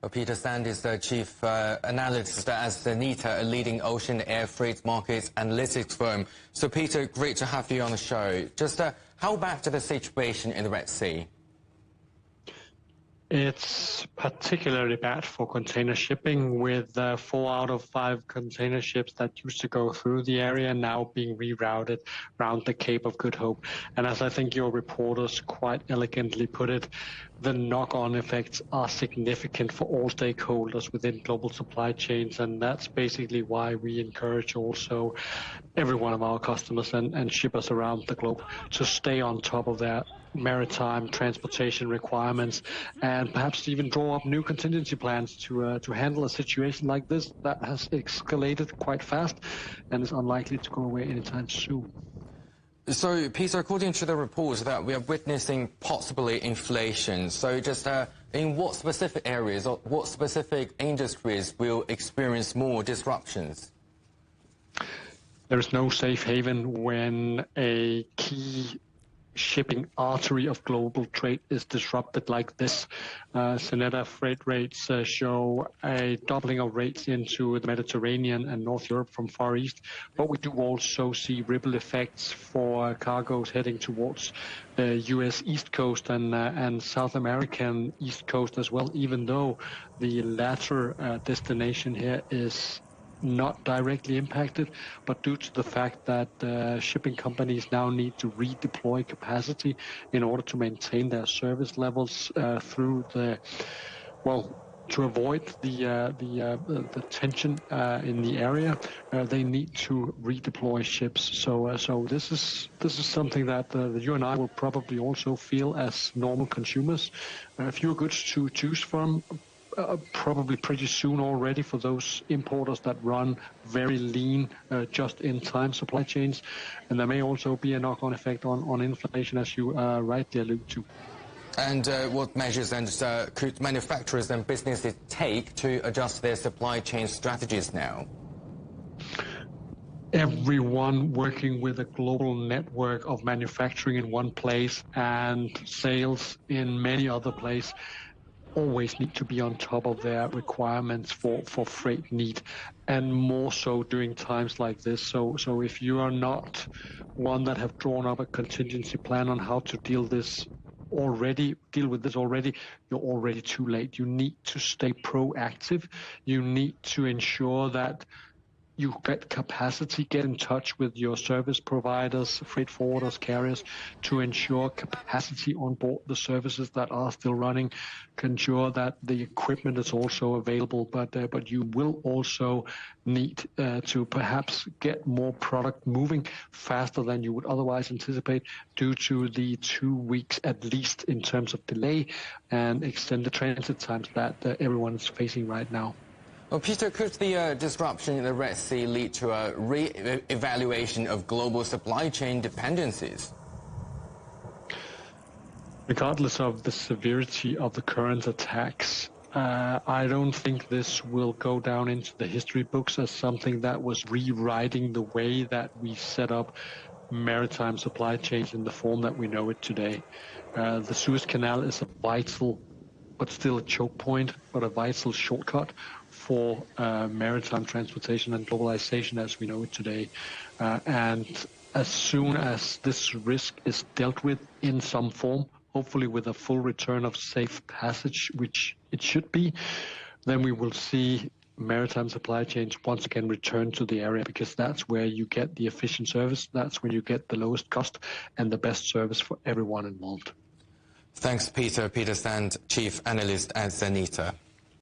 Peter Sand is the chief analyst at Xeneta, a leading ocean air freight markets analytics firm. So, Peter, great to have you on the show. Just how bad to the situation in the Red Sea? It's particularly bad for container shipping, with 4 out of 5 container ships that used to go through the area now being rerouted around the Cape of Good Hope. And as I think your reporters quite elegantly put it, the knock-on effects are significant for all stakeholders within global supply chains, and that's basically why we encourage also every one of our customers and shippers around the globe to stay on top of their maritime transportation requirements, and perhaps even draw up new contingency plans to handle a situation like this that has escalated quite fast and is unlikely to go away anytime soon. So, Peter, according to the reports that we are witnessing possibly inflation, so just in what specific areas or what specific industries will experience more disruptions? There is no safe haven when a key shipping artery of global trade is disrupted like this. Xeneta freight rates show a doubling of rates into the Mediterranean and North Europe from Far East, but we do also see ripple effects for cargoes heading towards the U.S. East Coast and South American East Coast as well, even though the latter destination here is not directly impacted, but due to the fact that shipping companies now need to redeploy capacity in order to maintain their service levels through the, to avoid the tension in the area, they need to redeploy ships. So this is something that you and I will probably also feel as normal consumers. Fewer goods to choose from. Probably pretty soon already for those importers that run very lean, just-in-time supply chains. And there may also be a knock-on effect on inflation, as you rightly allude to. And what measures could manufacturers and businesses take to adjust their supply chain strategies now? Everyone working with a global network of manufacturing in one place and sales in many other places always need to be on top of their requirements for freight need, and more so during times like this. So if you are not one that have drawn up a contingency plan on how to deal with this already, you're already too late. You need to stay proactive. You need to ensure that you get capacity, get in touch with your service providers, freight forwarders, carriers, to ensure capacity on board the services that are still running, to ensure that the equipment is also available. But you will also need to perhaps get more product moving faster than you would otherwise anticipate due to the 2 weeks at least in terms of delay and extended transit times that everyone is facing right now. Well, Peter, could the disruption in the Red Sea lead to a re-evaluation of global supply chain dependencies? Regardless of the severity of the current attacks, I don't think this will go down into the history books as something that was rewriting the way that we set up maritime supply chains in the form that we know it today. The Suez Canal is a vital, but still a choke point, but a vital shortcut for maritime transportation and globalization as we know it today. And as soon as this risk is dealt with in some form, hopefully with a full return of safe passage, which it should be, then we will see maritime supply chains once again return to the area, because that's where you get the efficient service, that's where you get the lowest cost and the best service for everyone involved. Thanks, Peter. Peter Sand, Chief Analyst at Xeneta.